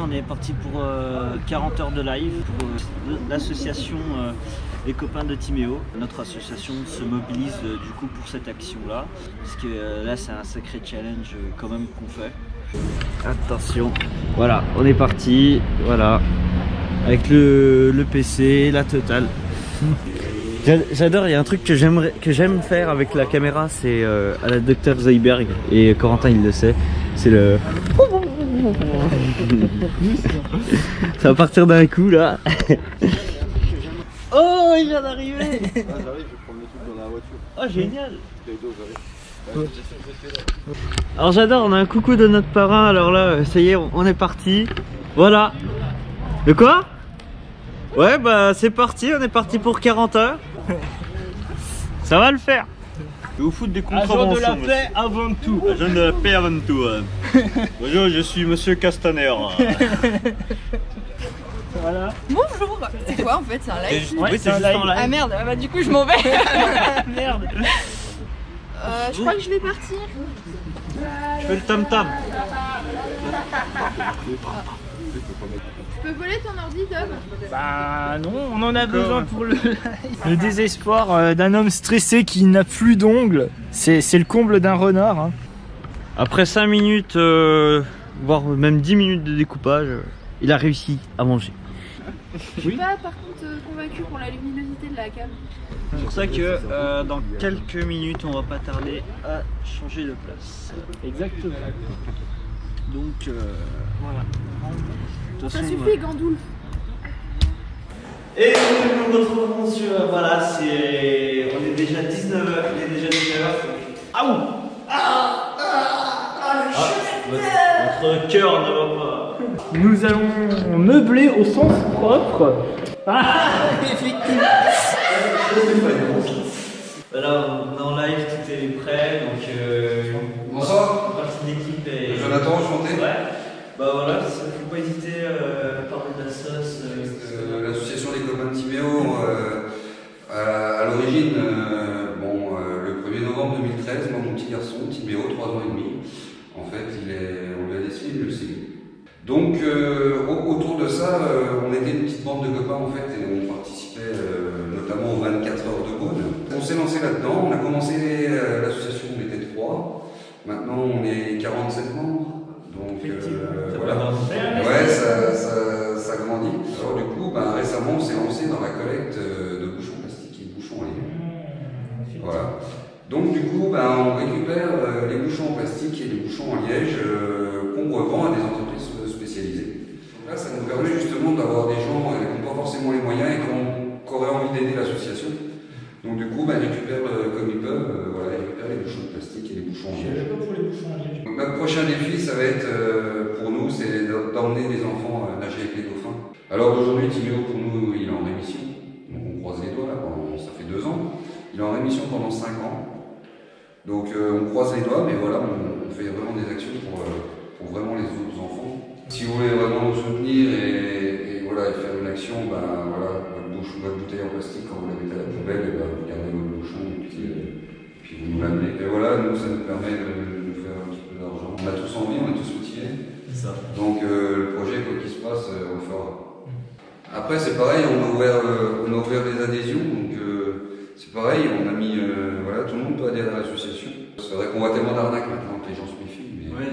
On est parti pour 40 heures de live pour l'association Les Copains de Timéo. Notre association se mobilise du coup pour cette action-là, parce que là c'est un sacré challenge quand même qu'on fait. Attention, voilà, on est parti, voilà, avec le PC, la totale. J'adore, il y a un truc que j'aime faire avec la caméra, c'est à la Dr Zoidberg, et Corentin il le sait, c'est le... Ça va partir d'un coup là. Oh, il vient d'arriver. J'arrive, je vais prendre le truc dans la voiture. Oh, génial. Alors j'adore, on a un coucou de notre parrain, alors là, ça y est, on est parti. Voilà. De quoi? Ouais, bah c'est parti, on est parti pour 40 heures. Ça va le faire. Je vais vous foutre des contraventions. Agent de la paix avant tout. Agent de la paix avant tout. Bonjour, je suis Monsieur Castaner. Voilà. Bonjour. C'est quoi en fait? C'est un live? Ouais, oui, c'est juste en live. Ah merde, bah du coup je m'en vais. Merde. Je crois que je vais partir. Je fais le tam-tam. Je peux voler ton ordi, Tom? Bah non, on en a besoin pour le désespoir d'un homme stressé qui n'a plus d'ongles. C'est le comble d'un renard. Hein. Après 5 minutes, voire même 10 minutes de découpage, il a réussi à manger. Je suis pas par contre convaincu pour la luminosité de la cam. C'est pour ça que dans quelques minutes, on va pas tarder à changer de place. Exactement. Donc voilà. Ça suffit, Gandoul. Et nous nous retrouvons sur... voilà, c'est... On est déjà 19h, il est déjà 19h. Ah ouh. Votre cœur ne va pas. Nous allons meubler au sens propre. Ah, effectivement. Voilà, on est en live, tout est prêt, donc... Bonsoir. Une partie de l'équipe est... Jonathan, enchanté. Ouais. Bah voilà, faut pas hésiter à parler de la sauce. L'association des Copains de Timéo, à l'origine, le 1er novembre 2013, moi, mon petit garçon, Timéo, 3 ans et demi, en fait, on lui a décelé une leucémie. Donc, autour de ça, on était une petite bande de copains, en fait, et on participait notamment aux 24 heures de Beaune. On s'est lancé là-dedans, on a commencé l'association, on était 3, maintenant on est 47 membres. Donc voilà, ouais, ça grandit. Alors du coup, récemment, on s'est lancé dans la collecte de bouchons plastiques et de bouchons en liège. Voilà. Donc du coup, on récupère les bouchons en plastique et les bouchons en liège qu'on revend à des entreprises spécialisées. Donc là, ça nous permet justement d'avoir des gens qui n'ont pas forcément les moyens et qui auraient envie d'aider l'association. Donc du coup, ils récupèrent comme ils peuvent, ils récupèrent les bouchons de plastique et les bouchons en liège. Donc, notre prochain défi, ça va être pour nous, c'est d'emmener des enfants nager avec les dauphins. Alors d'aujourd'hui, Timéo pour nous, il est en rémission. Donc on croise les doigts là, ça fait 2 ans. Il est en rémission pendant 5 ans. Donc on croise les doigts, mais voilà, on fait vraiment des actions pour vraiment les autres enfants. Si vous voulez vraiment nous soutenir et faire une action, votre bouteille en plastique, quand vous la mettez à la poubelle, vous gardez votre bouchon et puis vous nous l'amenez. Et voilà, nous, ça nous permet de nous faire un petit peu d'argent. On a tous envie, on est tous motivés. Donc le projet, quoi qu'il se passe, on le fera. Après, c'est pareil, on a ouvert des adhésions, donc c'est pareil, on a mis, tout le monde peut adhérer à l'association. C'est vrai qu'on voit tellement d'arnaques maintenant que les gens se méfient, mais Ouais,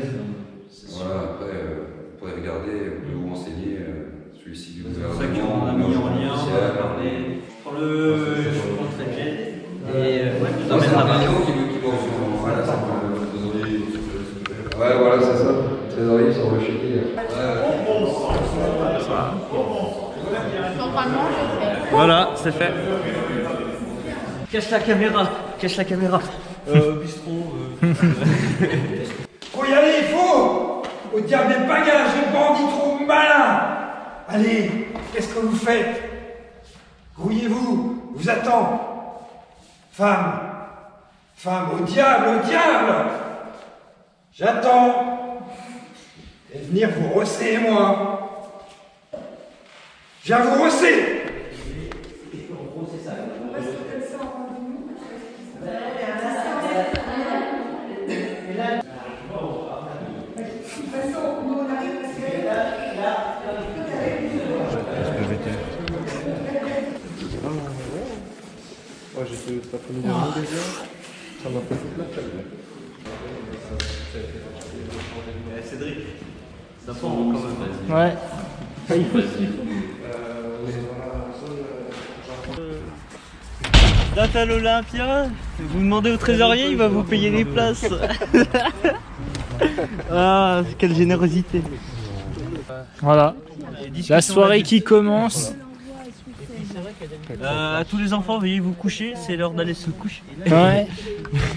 c'est sûr. voilà, après, vous pourrez regarder, vous pouvez vous renseigner, celui-ci du gouvernement. C'est pour ça qu'on a mis en lien, on va parler. Je prends le trajet et je Non, c'est t'emmène un là-bas. million qui va sur. Voilà, c'est ouais, voilà, c'est ça. Trésorerie sur le chéquier. Normalement, je fais. Voilà, c'est fait. Cache la caméra, cache la caméra. Bistrot. Faut y aller, il faut! Au diable des bagages, les bandits trop malins! Allez, qu'est-ce que vous faites? Grouillez-vous, vous attends. Femme, au diable, J'attends. Et venir vous rosser, moi. Je viens vous rosser! ça fait nous un déjà. Ça m'a fait toute la tête. Cédric, ça prend quand même. Ouais. Il faut Date à l'Olympia, vous demandez au trésorier, il va vous payer les places. Ah, quelle générosité. Voilà. La soirée qui commence. À tous les enfants, veuillez vous coucher, c'est l'heure d'aller se coucher. Ouais.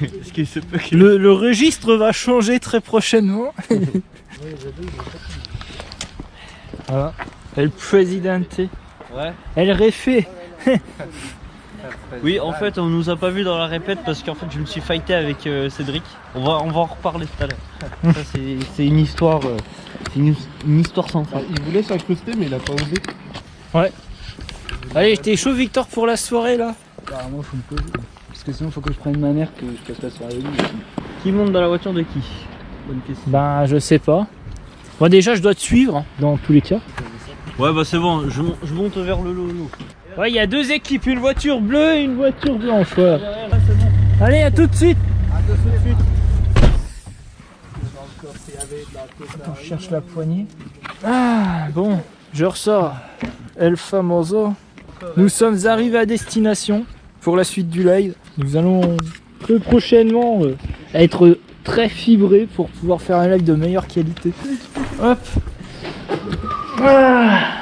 Parce qu'il se peut que... Le registre va changer très prochainement. Voilà. El Presidente. Ouais. El Refe. Oui, en fait, on nous a pas vu dans la répète parce qu'en fait, je me suis fighté avec Cédric. On va en reparler tout à l'heure. Ça, c'est une histoire, une histoire sans fin. Il voulait s'incruster, mais il a pas osé. Ouais. Allez, t'es chaud, Victor, pour la soirée là? Bah, moi, faut me poser. Parce que sinon, faut que je prenne ma mère, que je passe la soirée avec lui. Qui monte dans la voiture de qui? Bonne question. Ben, je sais pas. Moi, déjà, je dois te suivre, hein, dans tous les cas. Ouais, bah c'est bon, je monte vers le lot. Ouais, il y a deux équipes, une voiture bleue et une voiture blanche. Ouais. Allez, à tout de suite. Attends, je cherche la poignée. Ah, bon, je ressors. El Famoso. Nous sommes arrivés à destination pour la suite du live. Nous allons peu prochainement être très fibrés pour pouvoir faire un live de meilleure qualité. Hop. Ah.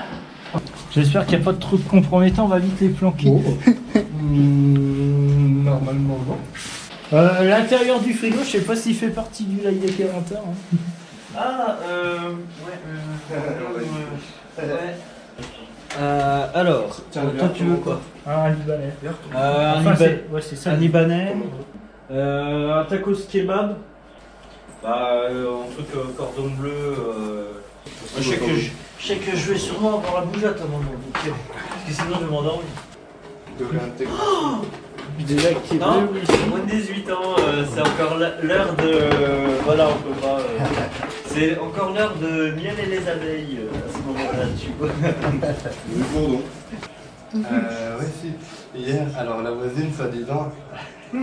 J'espère qu'il n'y a pas de trucs compromettants, on va vite les planquer. Normalement, non. L'intérieur du frigo, je sais pas s'il fait partie du live des 40 heures. Hein. Ah, alors, toi tu veux quoi? Un Libanais. Ouais, c'est ça. Un Libanais, un tacos kebab, un truc cordon bleu. Je sais que je vais sûrement avoir la bougeotte à un moment, donc, parce que sinon je vais m'endormir. Désactivé. Non, moins de 18 ans, c'est encore l'heure de... Voilà, on peut pas... C'est encore l'heure de miel et les abeilles à ce moment-là, tu vois. Le bourdon. Ouais, si. Hier, alors la voisine, soi-disant. Je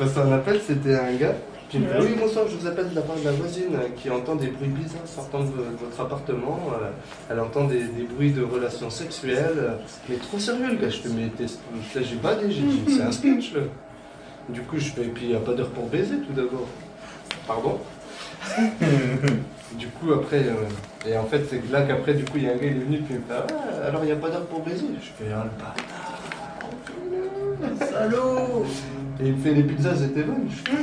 reçois un appel, c'était un gars. Qui me dit, oui, bonsoir, je vous appelle de la part de la voisine qui entend des bruits bizarres sortant de votre appartement. Elle entend des bruits de relations sexuelles. Mais trop sérieux, le gars. Je fais, mais là, j'ai pas dit, j'ai dit, c'est un sketch, là. Du coup, je fais, et puis il n'y a pas d'heure pour baiser, tout d'abord. Pardon. Du coup, après, et en fait, c'est là qu'après, du coup, il y a un gars, il est venu, puis il me fait, ah, alors il n'y a pas d'heure pour baiser. Je fais, ah, le bâtard. Salaud. Et il me fait, les pizzas, c'était bonnes. Je fais,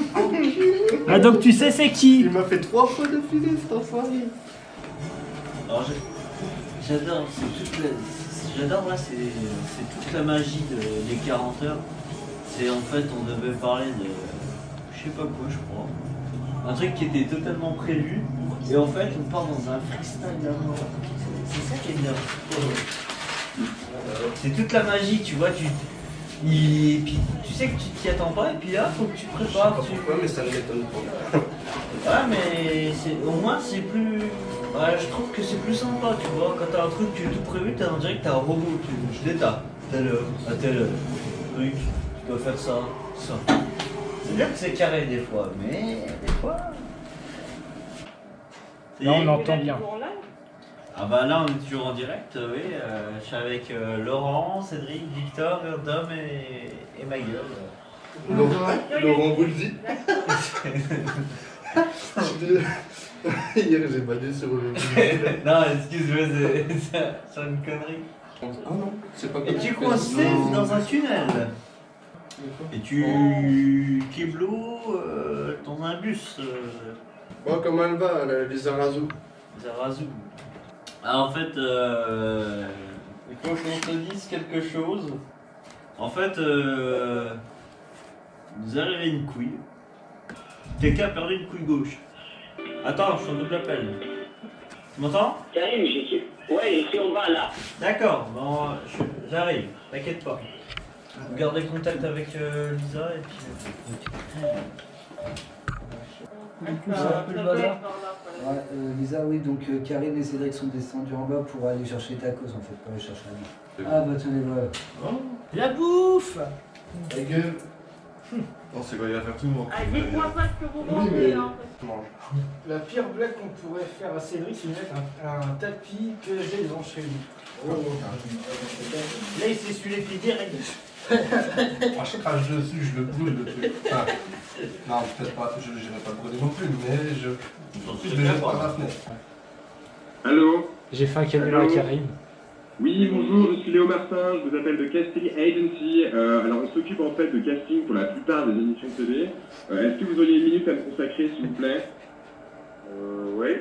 Ah, donc tu sais c'est qui? il m'a fait 3 fois de filet, cet enfoiré. Alors j'adore, j'adore là, c'est toute la magie des 40 heures. C'est en fait, on devait parler de, je sais pas quoi, je crois. Un truc qui était totalement prévu. Et en fait, on part dans un freestyle d'amour. C'est ça qui est bien. C'est toute la magie, tu vois. Et puis tu sais que tu t'y attends pas, et puis là, faut que tu te prépares. Pourquoi, mais ça ne m'étonne pas. Ouais, mais au moins, c'est plus. Ouais, je trouve que c'est plus sympa, tu vois. Quand t'as un truc qui est tout prévu, t'as on dirait que t'as un robot. Je l'état. Tel truc, tu dois faire ça, ça. C'est bien que c'est carré des fois, mais des fois. Là, on entend bien. Ah bah là on est toujours en direct, oui, je suis avec Laurent, Cédric, Victor, Dom et ma gueule. Laurent Boulzy. Hier j'ai badé sur le... Non, excuse-moi, c'est une connerie. Ah non, c'est pas Et tu coincé dans un tunnel. Et tu keblo dans un bus. Bon, comment elle va, les Zarazu? Zarazu. Ah, en fait, il faut qu'on te dise quelque chose. En fait, nous arrivait une couille. Quelqu'un a perdu une couille gauche. Attends, je suis en double appel. Tu m'entends? Salut, ouais, je suis en bas là. D'accord, bon, j'arrive, t'inquiète pas. Vous gardez contact avec Lisa et puis... Ouais, Lisa, oui, donc Karine et Cédric sont descendus en bas pour aller chercher tacos en fait, pour aller chercher la vie. Ah bah tenez, voilà. La bouffe. Ta gueule. Non, c'est quoi, il va faire tout le monde. Ah, dites-moi pas ce que vous Oui, mangez, mais- hein. La pire blague qu'on pourrait faire à Cédric, c'est de mettre un tapis PSG devant chez lui. Là, il s'essuie les pieds direct. Moi, je crache dessus, je le brûle le truc. Enfin, non, peut-être pas, je n'irai pas le brûler non plus, mais je le jette par la fenêtre. Allô? J'ai fait un canular à Karine. Oui, bonjour, je suis Léo Martin, je vous appelle de Casting Agency. Alors, on s'occupe en fait de casting pour la plupart des émissions de télé. Est-ce que vous auriez une minute à me consacrer, s'il vous plaît? Oui.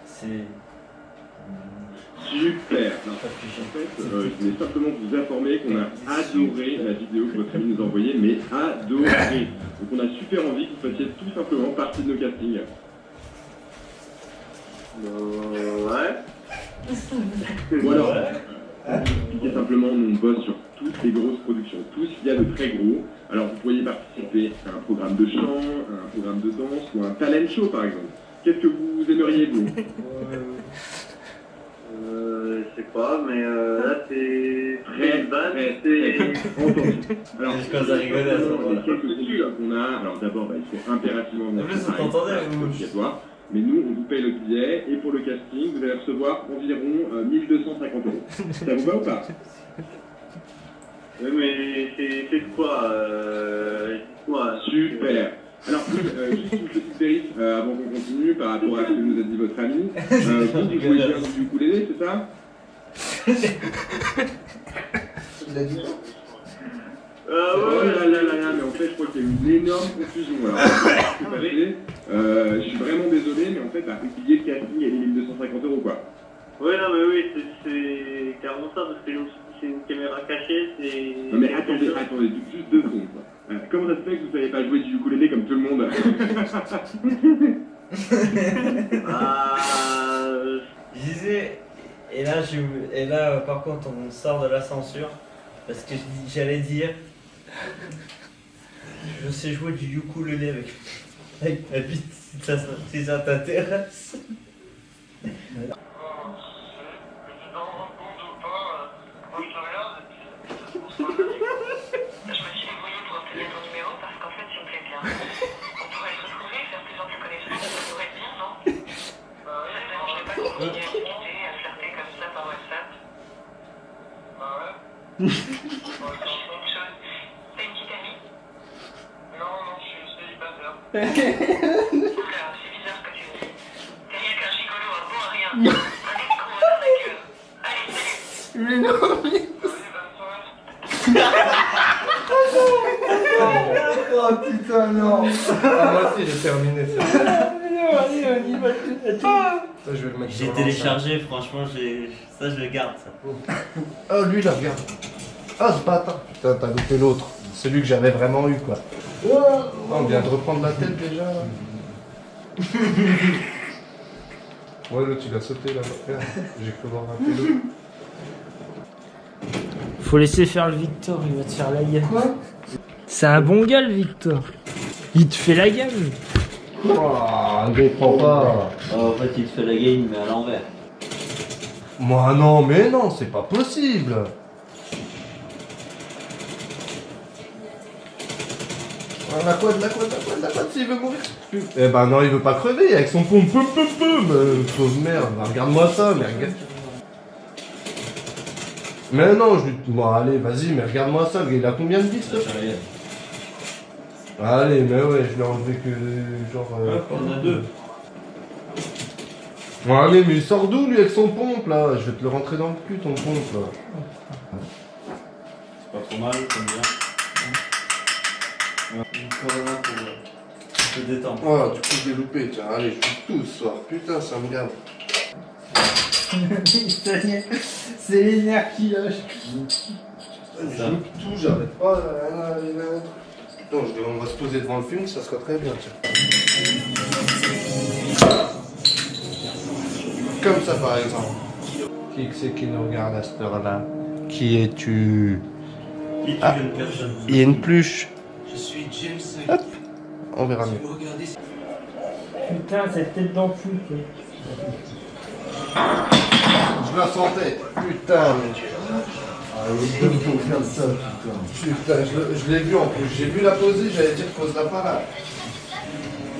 C'est. Super. Non, en fait, je voulais simplement vous informer qu'on a adoré la vidéo que votre ami nous a envoyée, mais adoré. Donc, on a super envie que vous fassiez tout simplement partie de nos castings. Ouais. Ou alors, expliquez simplement, on bosse sur toutes les grosses productions, tout ce qu'il y a de très gros. Alors vous pourriez participer à un programme de chant, à un programme de danse ou à un talent show par exemple. Qu'est-ce que vous aimeriez vous? Je sais pas, mais là c'est Très entendu. Alors, les quelques conditions qu'on a, alors d'abord, il faut impérativement venir obligatoire. Mais nous, on vous paye le billet et pour le casting, vous allez recevoir environ 1250 €. Ça vous va ou pas? Oui, mais c'est quoi Super. Alors, juste une petite vérif avant qu'on continue par rapport à ce que nous a dit votre ami. Vous jouez bien du ukulélé, c'est ça? Il a dit Oh là là là là, mais en fait, je crois qu'il y a eu une énorme confusion. Alors, je suis vraiment désolé, mais en fait, le billet de casting, elle est 1250 € quoi. Ouais, non, mais oui, c'est carrément ça, parce que c'est une caméra cachée, c'est... Non mais attendez, juste 2 secondes quoi. Comment ça se fait que vous savez pas jouer du ukulélé comme tout le monde? Je disais, et là, par contre, on sort de la censure parce que j'allais dire, je sais jouer du ukulélé avec ma bite si ça t'intéresse. T'as une petite amie? Non, je suis célibataire. Oula, c'est bizarre ce que tu me dis. T'es rien qu'un gigolo, un bon à rien. Un escroc, un arnaqueur. Allez, salut. Mais non, mais... Oh putain, non. Moi aussi, j'ai terminé ça. Ça, je vais le mettre. J'ai téléchargé, franchement, ça je le garde ça. Oh, lui, là, regarde. Ah, ce bâtard. Putain, t'as loupé l'autre. Celui que j'avais vraiment eu, quoi. Oh, on vient de reprendre la tête déjà. Là. Ouais, l'autre, il a sauté là. J'ai cru voir un peu. Faut laisser faire le Victor, il va te faire la gueule. Quoi? C'est un bon gars le Victor. Il te fait la gueule. Oh, ne comprends pas. En fait, il te fait la game, mais à l'envers. Moi, non, mais non, c'est pas possible. De la quoi, s'il veut mourir. Eh ben non, il veut pas crever avec son pompe, pauvre merde, regarde-moi ça, mais regarde. Mais non, je lui... Bon, allez, vas-y, mais regarde-moi ça, il a combien de vis, là? Allez, mais ouais, je l'ai enlevé que, genre... On a 2. Bon, allez, mais il sort d'où, lui, avec son pompe, là? Je vais te le rentrer dans le cul, ton pompe, là. C'est pas trop mal, comme bien. Une corona pour te détendre. Oh, du coup, je l'ai loupé, tiens, allez, je joue tout ce soir, putain, ça me gave. C'est les nerfs qui lâchent. Je loupe tout, j'arrête pas, non, on va se poser devant le film, ça sera très bien, tiens. Comme ça, par exemple. Qui c'est qui nous regarde à cette heure-là? Qui es-tu? Qui est une personne? Il y a une pluche. Je suis James. Hop. on verra mieux. Putain, cette tête d'ampoule. Je la sentais. Putain, mais... faire ça, putain, je l'ai vu en plus. J'ai vu la poser, j'allais dire posera pas là.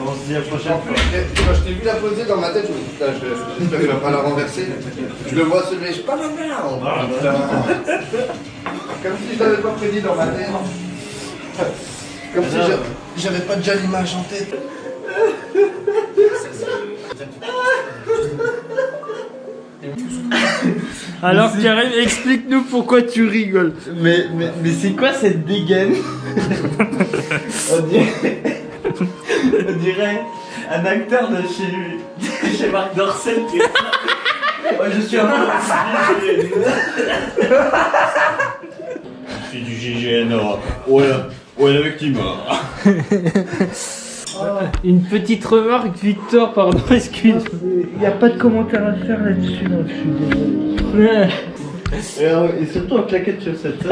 On se dit à la prochaine fois. Quand je t'ai vu la poser dans ma tête, je me dis putain, j'espère qu'il va pas la renverser. Je le vois se lever, je pas la merde. Comme si je l'avais pas prédit dans ma tête. Comme si j'avais pas déjà l'image en tête. Alors Karim, explique-nous pourquoi tu rigoles. Mais c'est quoi cette dégaine? on dirait un acteur de chez Marc Dorcel qui est... Moi je suis un peu... Je suis du GGNA. Ouais la victime. Une petite remarque, Victor, pardon, excuse. Il n'y a pas de commentaire à faire là-dessus, donc je suis désolé. Et surtout en claquette chaussette. C'est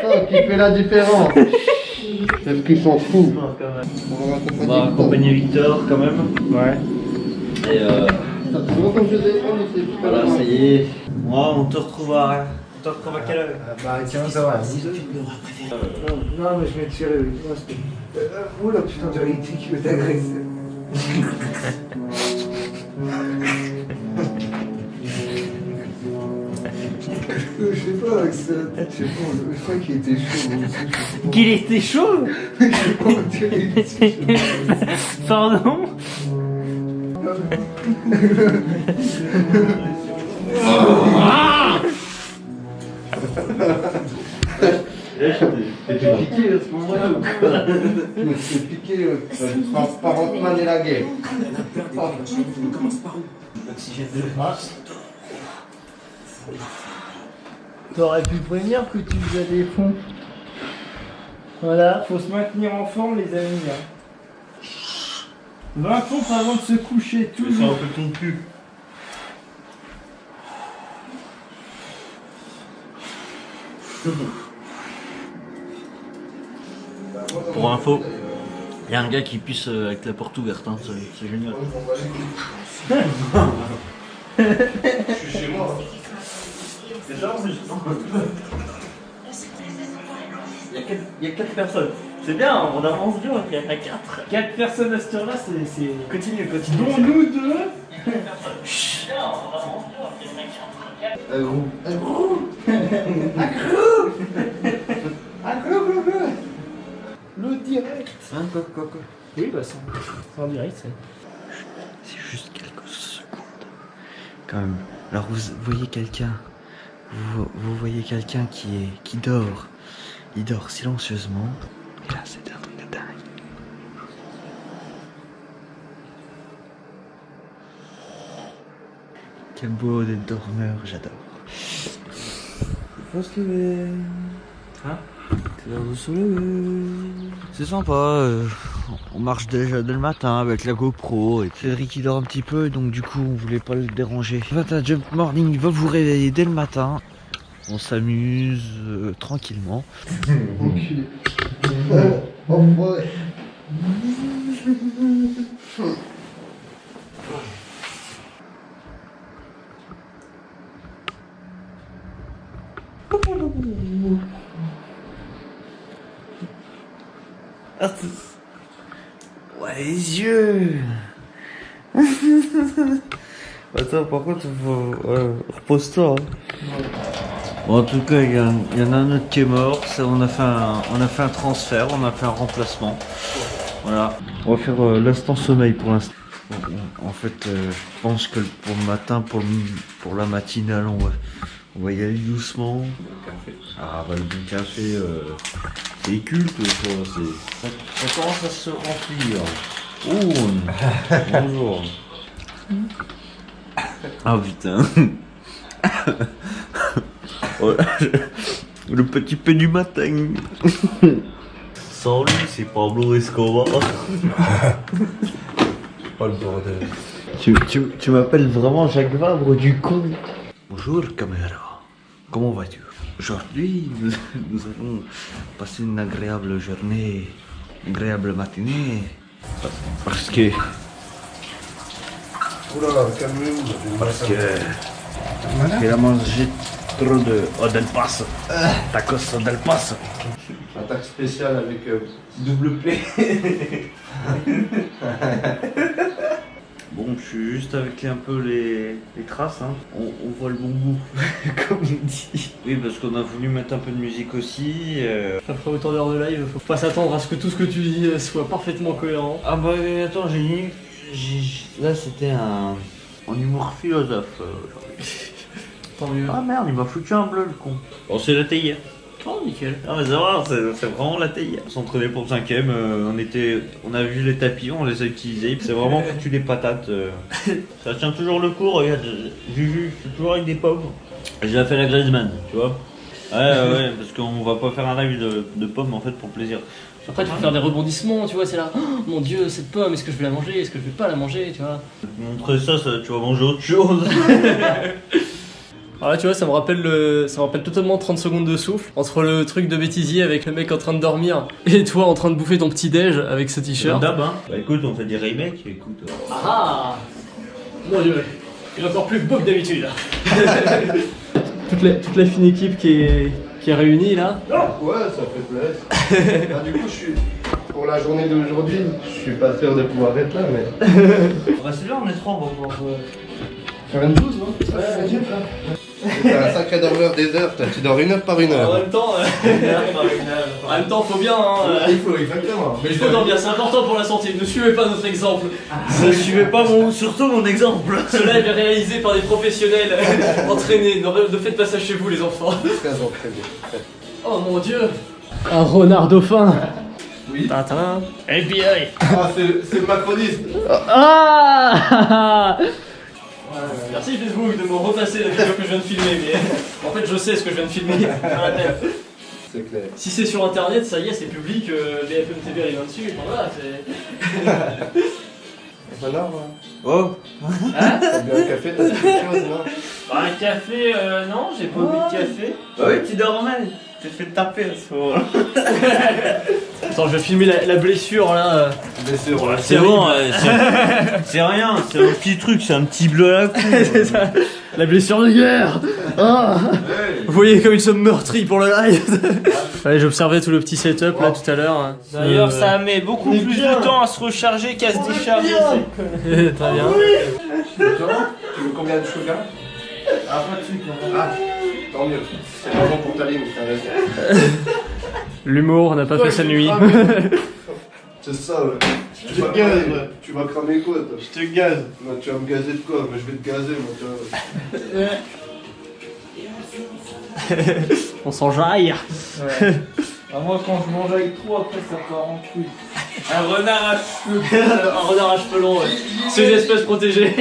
ça qui fait la différence. C'est ce qu'ils s'en foutent. On va accompagner Victor quand même. Ouais. Et Ça fait longtemps que je les ai pas, mais c'est pas voilà, grave. ça y est. Moi, on te retrouve à quelle heure? Bah, 15h. Non, mais je vais te tirer, oui. Oula, putain, j'avais été qui veut t'agresser. Je sais pas, avec sa tête, je sais pas, je crois qu'il était chaud. Qu'il était chaud? Je sais pas, on dirait qu'il était chaud. Pardon? T'es piqué à ce moment-là ou quoi? Je me suis piqué par Ant-Man et la guerre. T'aurais pu prévenir que tu faisais des fonds. Voilà, faut se maintenir en forme les amis. 20 pompes avant de se coucher, C'est un toujours. peu ton cul. Pour info, il y a un gars qui pisse avec la porte ouverte, hein, c'est génial. Je suis chez moi. C'est ça, il y a 4 personnes. C'est bien, on avance bien, il y en a 4. 4 personnes à cette heure-là, c'est... Continue. Dont nous deux. Un gros. Le direct. Hein, quoi. Oui, bah c'est en direct, c'est... C'est juste quelques secondes. Quand même. Alors vous voyez quelqu'un. Vous voyez quelqu'un qui dort. Il dort silencieusement. Et là c'est un truc de dingue. Quel beau d'être dormeur, j'adore. Faut se lever. Hein? C'est l'heure de se lever. C'est sympa, on marche déjà dès le matin avec la GoPro et Cédric il dort un petit peu donc du coup on voulait pas le déranger. Matin Jump Morning va vous réveiller dès le matin. On s'amuse tranquillement. Enculé. Enfoiré. Ouais, les yeux. Attends, par contre, repose-toi. Bon, en tout cas, il y en a un autre qui est mort. Ça, on a fait un transfert, on a fait un remplacement. Voilà. On va faire l'instant sommeil pour l'instant. En fait, je pense que pour le matin, pour la matinale, on va y aller doucement. Ah, bah, le bon café, c'est culte, quoi. Ça commence à se remplir. Oh, bonjour. Ah putain. Oh, le petit peu du matin. Sans lui, c'est Pablo Escobar. Oh le bordel. Tu m'appelles vraiment Jacques Vabre du con. Bonjour caméra. Comment vas-tu? Aujourd'hui, nous allons passer une agréable journée agréable matinée. Parce que... Oula, calmez-vous. Parce qu'il a mangé trop de Del Paso. Tacos Del Paso. Attaque spéciale avec double P. Bon, je suis juste avec un peu les traces, hein. On voit le bon bout, comme on dit. Oui, parce qu'on a voulu mettre un peu de musique aussi. Après autant d'heures de live, faut pas s'attendre à ce que tout ce que tu dis soit parfaitement cohérent. Ah bah attends, là c'était un humour philosophe. Tant mieux. Ah merde, il m'a foutu un bleu le con. Bon, c'est la théière. Oh nickel. Ah mais c'est vraiment la théière. On s'entraînait pour le 5ème, on a vu les tapis, on les a utilisés. C'est vraiment foutu des patates. Ça tient toujours le coup, regarde, Juju, je suis toujours avec des pommes. J'ai fait la Griezmann, tu vois. Ouais, parce qu'on va pas faire un live de pommes en fait pour plaisir. Après tu peux faire des rebondissements, tu vois, c'est là, oh, mon dieu, cette pomme, est-ce que je vais la manger, est-ce que je vais pas la manger, tu vois. Montrer ça, tu vas manger autre chose. Alors là, tu vois, ça me rappelle totalement 30 secondes de souffle entre le truc de bêtisier avec le mec en train de dormir et toi en train de bouffer ton petit déj avec ce t-shirt. D'hab, hein. Bah écoute, on fait des remakes, écoute. Ah mon dieu, il est encore plus beau que d'habitude. toute la fine équipe qui est réunie là. Ouais, ça fait plaisir. Du coup, pour la journée d'aujourd'hui, je suis pas sûr de pouvoir être là, mais... Bah c'est bien, on est 3, on va pouvoir... Faire une 12, non? Ouais, c'est un sacré dormeur des heures, tu dors 1 heure par 1 heure. En même temps, faut bien, hein. Il faut, exactement. Mais il faut dormir, c'est important pour la santé. Ne suivez pas notre exemple. Ne suivez pas surtout mon exemple. Ce live est réalisé par des professionnels entraînés. Ne faites pas ça chez vous, les enfants. Très entraîné. Oh mon dieu. Un renard dauphin. Oui. Tintin. FBI. Ah, c'est le macroniste. Ah. Merci Facebook de me repasser la vidéo que je viens de filmer, mais en fait je sais ce que je viens de filmer dans la tête. C'est clair. Si c'est sur internet, ça y est, c'est public, BFM TV arrive dessus, enfin, voilà, c'est... Renard, Oh. Hein? T'as bu un café, t'as dit quelque chose, non? Bah, un café, non, j'ai pas bu de café. Bah oui, tu dormais. Tu t'es fait taper à ce moment-là. Attends, je vais filmer la blessure là. Blessure, ouais, c'est bon, c'est rien, c'est un petit truc, c'est un petit bleu à la coupe. C'est ça. La blessure de guerre. Ah. Ouais. Vous voyez comme ils sont meurtris pour le live. Ouais, j'observais tout le petit setup là tout à l'heure. D'ailleurs, ça met beaucoup plus de temps à se recharger qu'à se décharger. Très bien. Tu veux combien de sugar? Ah, pas de sucre. Ah, tant mieux. C'est pas bon pour ta ligne, t'as raison. L'humour n'a pas fait sa nuit. C'est ça, ouais. Tu vas cramer quoi, toi? Je te gaze. Non, tu vas me gazer de quoi? Mais je vais te gazer, moi, tu vois. On s'enjaille. Ouais. Bah, moi, quand je mange avec trop, après ça part en couille. Un renard à cheveux. Un renard à cheveux longs, ouais. C'est une espèce protégée.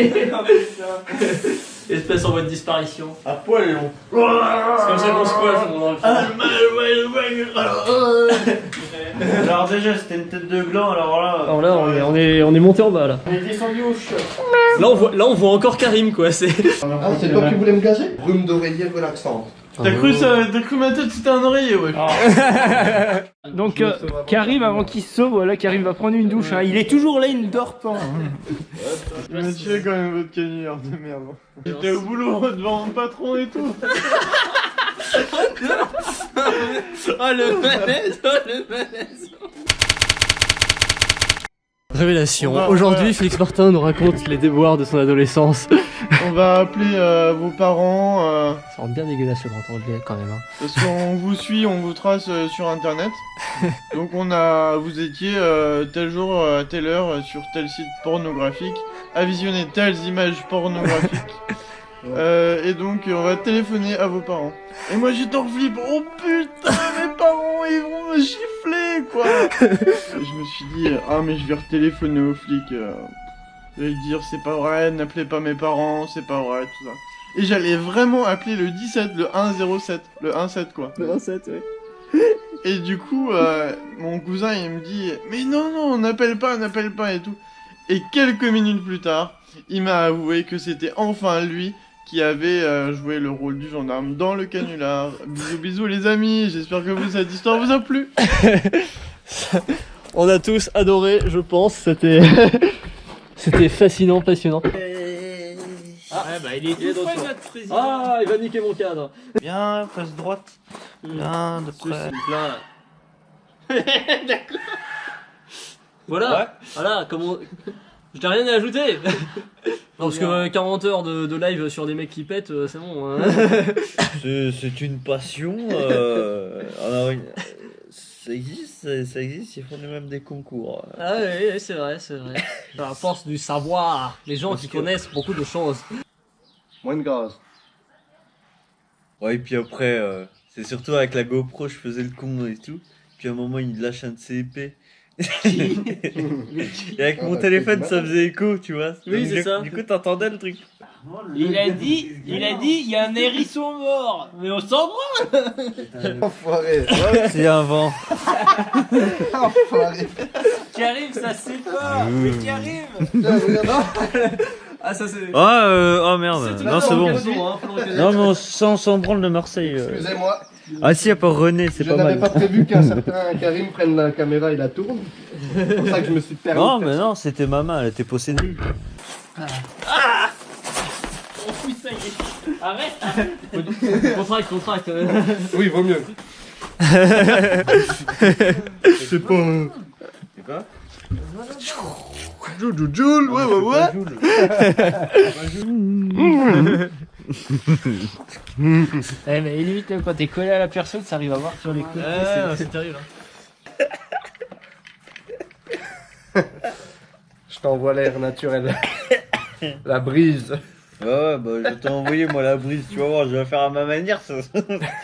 Espèce en voie de disparition. À poil long. C'est comme ça qu'on se coiffe, mon enfant. Alors déjà c'était une tête de gland, alors là... Alors là on est monté en bas là. On est descendu au choc. Là on voit encore Karim quoi, c'est... Ah, c'est toi qui voulais me gazer? Brume d'oreiller relaxante. T'as cru ma tête c'était un oreiller, ouais. Donc Karim, avant qu'il se sauve, voilà, Karim va prendre une douche. Hein. Il est toujours là, il ne dort pas. Hein. Je me tué quand même votre canular de merde. J'étais au boulot devant mon patron et tout. Oh le malaise, oh le malaise. Révélation. Aujourd'hui, Félix Martin nous raconte les déboires de son adolescence. On va appeler vos parents. Ça rend bien dégueulasse le grand anglais quand même. Hein. Parce qu'on vous suit, on vous trace sur internet. Donc vous étiez tel jour à telle heure sur tel site pornographique à visionner telles images pornographiques. Et donc on va téléphoner à vos parents. Et moi j'étais en flip, oh putain mes parents ils vont me gifler quoi. Et je me suis dit ah mais je vais retéléphoner aux flics. Je vais lui dire c'est pas vrai, n'appelez pas mes parents, c'est pas vrai, tout ça. Et j'allais vraiment appeler le 17, le 107, le 17 quoi. Le 17 ouais. Et du coup mon cousin il me dit mais non n'appelle pas et tout. Et quelques minutes plus tard il m'a avoué que c'était enfin lui qui avait joué le rôle du gendarme dans le canular. Bisous bisous les amis, j'espère que cette histoire vous a plu. On a tous adoré, je pense. C'était c'était fascinant, passionnant. Ah, ouais, bah, il est tout près, notre président. Ah, il va niquer mon cadre. Bien, face droite. Bien, de près. D'accord. Voilà, voilà, comment. Je n'ai rien à ajouter. Non, parce que 40 heures de live sur des mecs qui pètent, c'est bon. Hein. C'est une passion. Alors, ça existe, ils font même des concours. Ah oui, c'est vrai, c'est vrai. À force du savoir, les gens qui connaissent beaucoup de choses. Moins de gaz. Ouais, et puis après, c'est surtout avec la GoPro, je faisais le con et tout. Puis à un moment, il lâche un de ses épées. Et avec mon téléphone, ça faisait écho, tu vois. Oui, c'est ça. Du coup, t'entendais le truc. Il a dit, il y a un hérisson mort. Mais on s'en branle. Enfoiré. C'est un vent. Enfoiré. Karim, ça c'est pas. Mais Karim. Ah, ça c'est. Oh merde. Non, c'est bon. Non, mais on s'en branle de Marseille. Excusez-moi. Ah si, à part René, c'est pas mal. Je n'avais pas prévu qu'un certain Karim prenne la caméra et la tourne. C'est pour ça que je me suis permis. Non, mais non, c'était ma main, elle était possédée. Ah. Oh oui, ça y est. Arrête. Contracte. Oui, vaut mieux. C'est pas. C'est quoi? Joule, ouais. Eh mais limite même quand t'es collé à la personne, ça arrive à voir sur les côtés. C'est terrible. Je t'envoie l'air naturel. La brise. Ouais, bah je t'ai envoyé moi la brise, tu vas voir, je vais la faire à ma manière, tu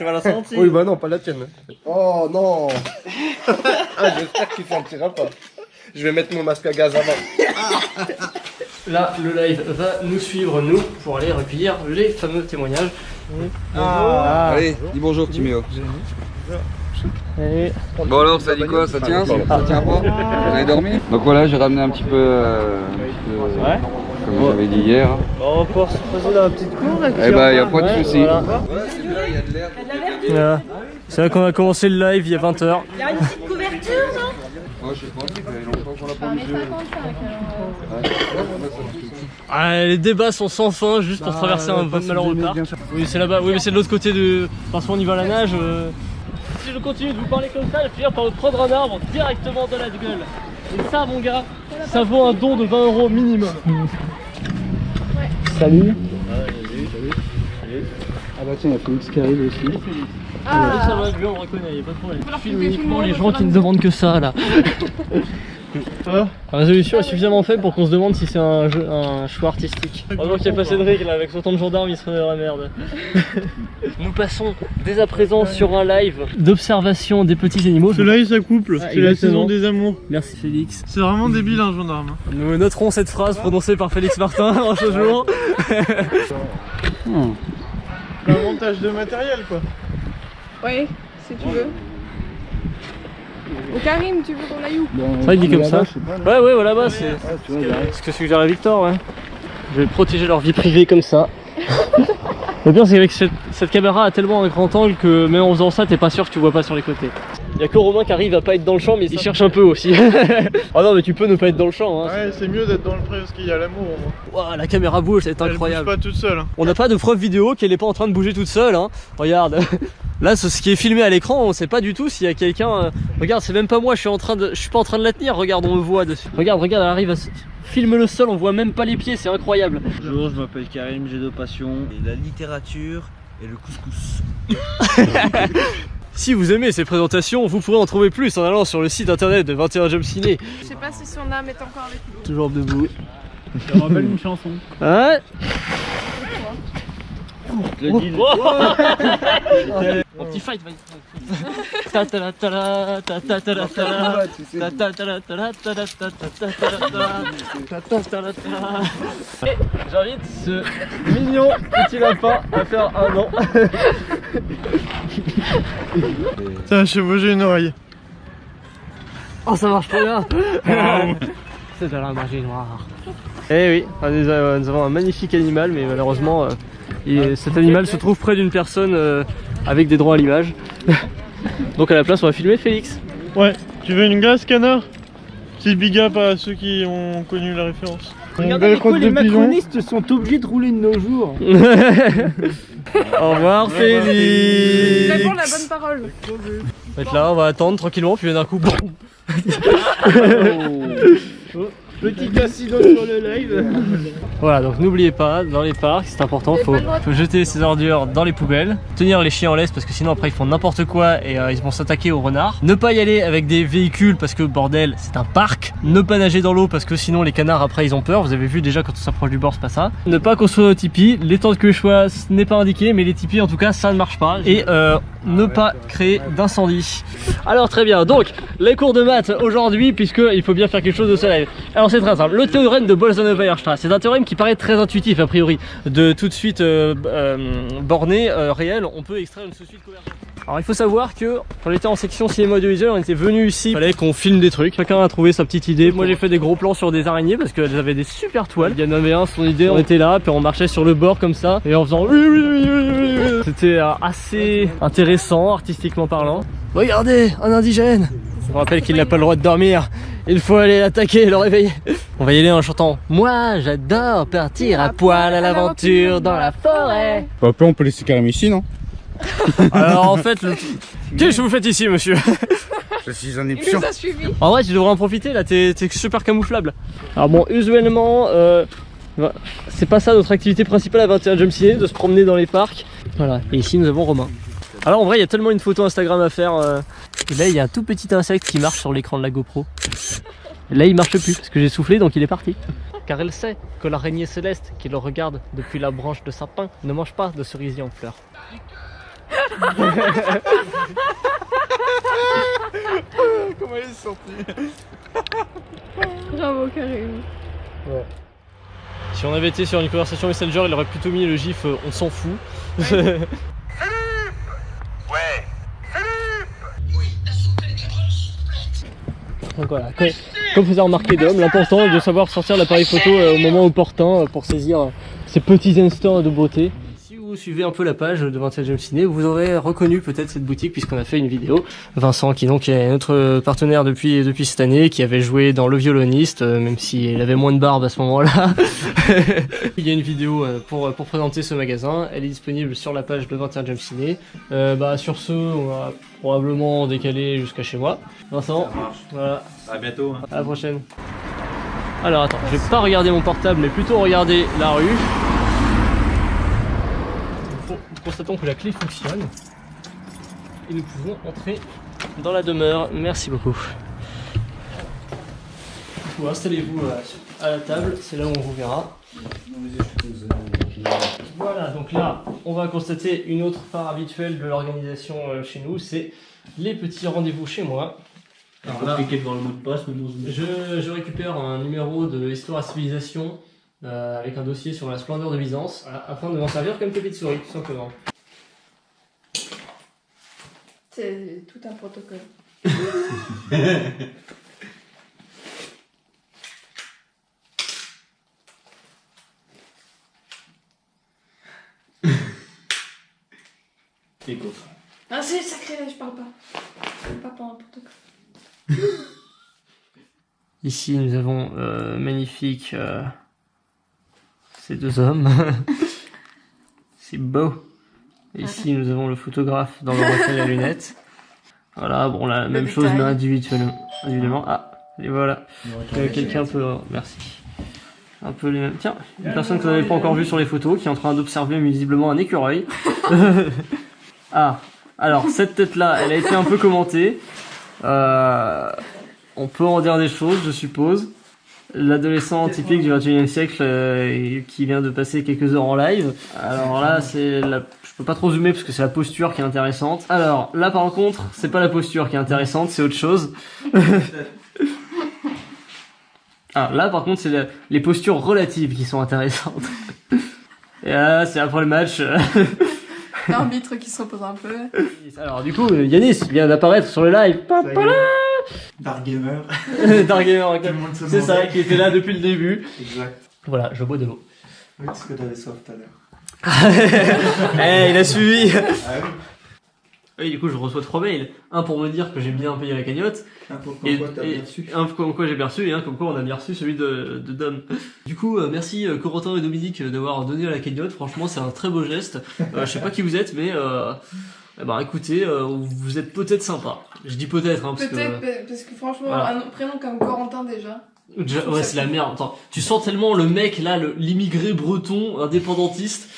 vas la sentir. Oui, bah non, pas la tienne. Oh non. Ah, j'espère qu'il sentira pas. Je vais mettre mon masque à gaz avant. Là, le live va nous suivre, nous, pour aller recueillir les fameux témoignages. Allez, dis bonjour Timéo. Et... Bon alors, ça dit quoi? Ça tient? Ça tient pas? Vous avez dormi? Donc voilà, j'ai ramené un petit peu, comme j'avais dit hier. On va pouvoir se poser dans la petite cour là. Eh bah, y a pas de soucis. Voilà. Ouais, c'est bien, y a de l'air. Voilà. C'est là qu'on a commencé le live il y a 20h. Il y a une petite couverture, non? Ouais, je sais pas, ça fait longtemps qu'on l'a pas bougé. Ah, les débats sont sans fin juste pour traverser un malheureux parc. Oui, c'est là-bas. Oui, mais c'est de l'autre côté de. Parce qu'on y va à la nage. Si je continue de vous parler comme ça, je vais finir par vous prendre un arbre directement dans la gueule. Et ça, mon gars, ça vaut un don de 20 € minimum. Salut. Ah bah tiens, il y a Félix qui arrive aussi. Ah, ça va, lui on reconnaît, y'a pas de problème. Je filme uniquement les gens qui ne demandent que ça là. La résolution est suffisamment faible pour qu'on se demande si c'est un choix artistique. Heureusement qu'il n'y a pas Cédric là, avec autant de gendarmes, il serait dans la merde. Nous passons dès à présent sur un live d'observation des petits animaux. Ce live s'accouple, c'est la saison des amours. Merci Félix. C'est vraiment débile un gendarme. Nous noterons cette phrase prononcée par Félix Martin en ce jour. Un montage de matériel quoi. Oui, si tu veux. Au Karim, tu veux qu'on aille où? C'est vrai, il dit comme ça. Ouais, voilà, bah, c'est ce que suggérait Victor, ouais. Je vais protéger leur vie privée comme ça. Le pire, c'est qu'avec cette caméra a tellement un grand angle que même en faisant ça, t'es pas sûr que tu vois pas sur les côtés. Y'a que Romain qui arrive à pas être dans le champ, mais il cherche un peu aussi. Oh non, mais tu peux ne pas être dans le champ. Hein. Ouais, c'est mieux d'être dans le pré parce qu'il y a l'amour au moins. Wow, la caméra bouge, c'est incroyable. Elle bouge pas toute seule. Hein. On n'a pas de preuve vidéo qu'elle est pas en train de bouger toute seule. Hein. Regarde. Là, ce qui est filmé à l'écran, on sait pas du tout s'il y a quelqu'un. Regarde, c'est même pas moi, je suis pas en train de la tenir. Regarde, on me voit dessus. Regarde, elle arrive à filme le sol, on voit même pas les pieds, c'est incroyable. Bonjour, je m'appelle Karim, j'ai deux passions, la littérature et le couscous. Si vous aimez ces présentations, vous pourrez en trouver plus en allant sur le site internet de 21 Jump Ciné. Je sais pas si son âme est encore avec nous. Toujours debout. Je me rappelle une chanson. Ouais. Je le dis. Mon petit fight, vas-y. J'invite ce mignon petit lapin à faire un an. Ça a chevauché une oreille. Oh, ça marche pas bien. C'est de la magie noire. Eh oui, nous avons un magnifique animal, mais malheureusement cet animal se trouve près d'une personne avec des droits à l'image. Donc à la place on va filmer Félix. Ouais. Tu veux une glace, canard? Petit big up à ceux qui ont connu la référence. Regardez avec quoi les macronistes sont obligés de rouler de nos jours. Au revoir Félix. Réponds la bonne parole. On va être là, on va attendre tranquillement, puis d'un coup, bon. Petit accident sur le live. Voilà, donc n'oubliez pas, dans les parcs, c'est important, faut jeter ses ordures dans les poubelles, tenir les chiens en laisse parce que sinon après ils font n'importe quoi et ils vont s'attaquer aux renards. Ne pas y aller avec des véhicules parce que bordel, c'est un parc. Ne pas nager dans l'eau parce que sinon les canards après ils ont peur. Vous avez vu déjà quand on s'approche du bord, c'est pas ça. Ne pas construire au tipi. Les tentes que je choisis, ce n'est pas indiqué, mais les tipis en tout cas ça ne marche pas. Et ne pas créer d'incendie. Alors très bien, donc les cours de maths aujourd'hui, puisqu'il faut bien faire quelque chose de ce live. Alors c'est très simple, le théorème de Bolzano-Weierstrass, c'est un théorème qui paraît très intuitif a priori, de tout de suite borné, réel, on peut extraire une sous-suite convergente. Alors il faut savoir que quand on était en section cinéma audiovisuel, on était venu ici, il fallait qu'on filme des trucs, chacun a trouvé sa petite idée. Moi j'ai fait des gros plans sur des araignées parce qu'elles avaient des super toiles. Il y en avait un, son idée, on était là, puis on marchait sur le bord comme ça, et en faisant oui. C'était assez intéressant, artistiquement parlant. Regardez, un indigène. Je vous rappelle qu'il n'a pas le droit de dormir, il faut aller l'attaquer, le réveiller. On va y aller en chantant « Moi j'adore partir à poil à l'aventure dans la forêt ». Après on peut laisser Karim ici, non? Alors en fait, qu'est-ce que vous faites ici, monsieur? Je suis en Il émission. nous a suivis. En vrai, tu devrais en profiter, là, t'es super camouflable. Alors bon, usuellement, c'est pas ça notre activité principale à 21 Jump Ciné, de se promener dans les parcs. Voilà, et ici nous avons Romain. Alors en vrai, il y a tellement une photo Instagram à faire. Et là, il y a un tout petit insecte qui marche sur l'écran de la GoPro. Et là, il marche plus, parce que j'ai soufflé, donc il est parti. Car elle sait que l'araignée céleste qui le regarde depuis la branche de sapin ne mange pas de cerisier en fleurs. Comment elle est sortie? Bravo Karim. Ouais. Si on avait été sur une conversation Messenger, il aurait plutôt mis le gif on s'en fout. Donc voilà, comme vous avez remarqué Dom, l'important est de savoir sortir l'appareil photo au moment opportun pour saisir ces petits instants de beauté. Si vous suivez un peu la page de 21 Jump Ciné, vous aurez reconnu peut-être cette boutique puisqu'on a fait une vidéo. Vincent qui donc est notre partenaire depuis cette année, qui avait joué dans Le Violoniste, même s'il avait moins de barbe à ce moment-là. Il y a une vidéo pour présenter ce magasin, elle est disponible sur la page de 21 Jump Ciné. Sur ce, on va probablement décaler jusqu'à chez moi. Vincent, voilà. À bientôt. Hein. À la prochaine. Alors attends, je vais pas regarder mon portable, mais plutôt regarder la rue. Nous constatons que la clé fonctionne. Et nous pouvons entrer dans la demeure. Merci beaucoup. Installez-vous à la table, c'est là où on vous verra. Voilà, donc là, on va constater une autre part habituelle de l'organisation chez nous, c'est les petits rendez-vous chez moi. Alors là, cliquez devant le mot de passe, je récupère un numéro de Histoire et Civilisation avec un dossier sur la splendeur de Byzance, afin de m'en servir comme petite souris, tout simplement. C'est tout un protocole. Les coffres. Ah c'est sacré là, je parle pas. Je parle pas pendant le protocole. Ici nous avons magnifique ces deux hommes. C'est beau. Et ici nous avons le photographe dans le retrait à lunettes. Voilà, bon la même chose mais individuellement. Ah, et voilà. Quelqu'un peut... Merci. Un peu les mêmes. Tiens, une personne que vous n'avez pas encore vue sur les photos qui est en train d'observer visiblement un écureuil. Ah, alors cette tête-là, elle a été un peu commentée. On peut en dire des choses, je suppose. L'adolescent typique du 21e siècle qui vient de passer quelques heures en live. Alors là, je peux pas trop zoomer parce que c'est la posture qui est intéressante. Alors là, par contre, c'est pas la posture qui est intéressante, c'est autre chose. Ah, là, par contre, c'est les postures relatives qui sont intéressantes. Et là, c'est après le match. L'arbitre qui se repose un peu. Alors du coup, Yanis vient d'apparaître sur le live. Dark Gamer. Dark Gamer, c'est ça, qui était là depuis le début. Exact. Voilà, je bois de l'eau. Oui, parce que t'avais soif tout à l'heure. Eh, il a suivi. Ah oui. Oui, du coup, je reçois 3 mails. Un pour me dire que j'ai bien payé la cagnotte. Un pour comme quoi t'as bien reçu. Un comme quoi j'ai bien reçu et un comme quoi on a bien reçu celui de Dom. Du coup, merci Corentin et Dominique d'avoir donné à la cagnotte. Franchement, c'est un très beau geste. Je sais pas qui vous êtes, mais bah écoutez, vous êtes peut-être sympa. Je dis peut-être, hein, parce que franchement, Voilà. un prénom comme Corentin déjà. Ouais, c'est la merde. Attends, tu sens tellement le mec là, l'immigré breton, indépendantiste.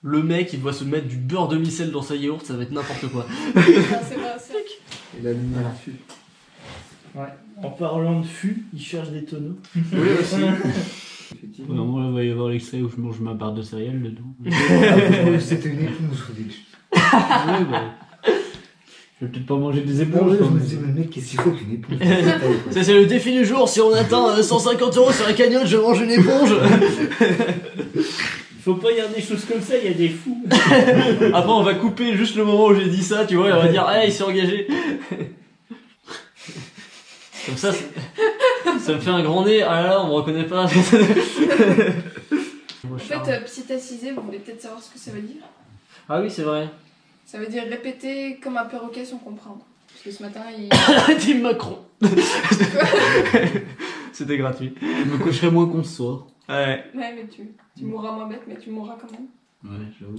Le mec, il doit se mettre du beurre demi-sel dans sa yaourt, ça va être n'importe quoi. C'est vrai, c'est vrai. Et la lumière fut. Ouais. En parlant de fût, il cherche des tonneaux. Oui, aussi. Effectivement. Non, là, il va y avoir l'extrait où je mange ma barre de céréales dedans. C'était une éponge au début. Ouais, bah. Je vais peut-être pas manger des éponges. Je me disais, mais mec, qu'est-ce qu'il faut qu'une éponge? Ça, c'est le défi du jour. Si on atteint 150 € sur la cagnotte, je mange une éponge. Faut pas y avoir des choses comme ça, il y a des fous. Après, on va couper juste le moment où j'ai dit ça, tu vois, et on va dire, hey, il s'est engagé. Comme ça, ça me fait un grand nez. Ah là là, on me reconnaît pas. En fait, psittaciser, vous voulez peut-être savoir ce que ça veut dire? Ah oui, c'est vrai. Ça veut dire répéter comme un perroquet sans comprendre. Parce que ce matin, il... Tim Macron. C'était gratuit. Je me coucherai moins qu'on se soit. Ouais. Ouais, mais tu mourras moins bête, mais tu mourras quand même. Ouais, j'avoue.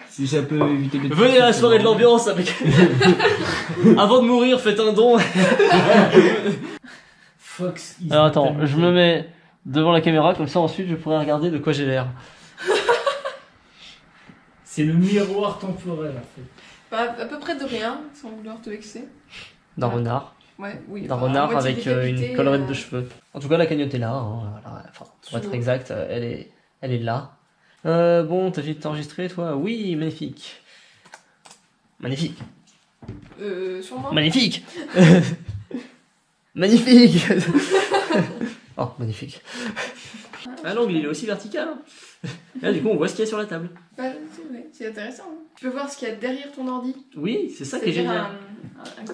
Si ça peut éviter de... Venez à la soirée de l'ambiance avec... Avant de mourir, faites un don. Fox. Alors attends, je me mets devant la caméra, comme ça ensuite je pourrai regarder de quoi j'ai l'air. C'est le miroir temporel en fait. Bah, à peu près de rien, sans vouloir te vexer. D'un renard. Ouais, oui. D'un enfin, renard à moitié avec décapité, une collerette de cheveux. En tout cas, la cagnotte est là. Hein, voilà. Enfin, pour être Toujours. exact, elle est là. Bon, t'as fini de t'enregistrer, toi? Oui, magnifique. Magnifique. Sûrement. Magnifique. Magnifique. Oh, magnifique. Ah, l'angle, il est aussi vertical. Hein. Là, du coup, on voit ce qu'il y a sur la table. Bah, c'est intéressant. Hein. Tu peux voir ce qu'il y a derrière ton ordi. Oui, c'est ça qui est C'est-à-dire génial.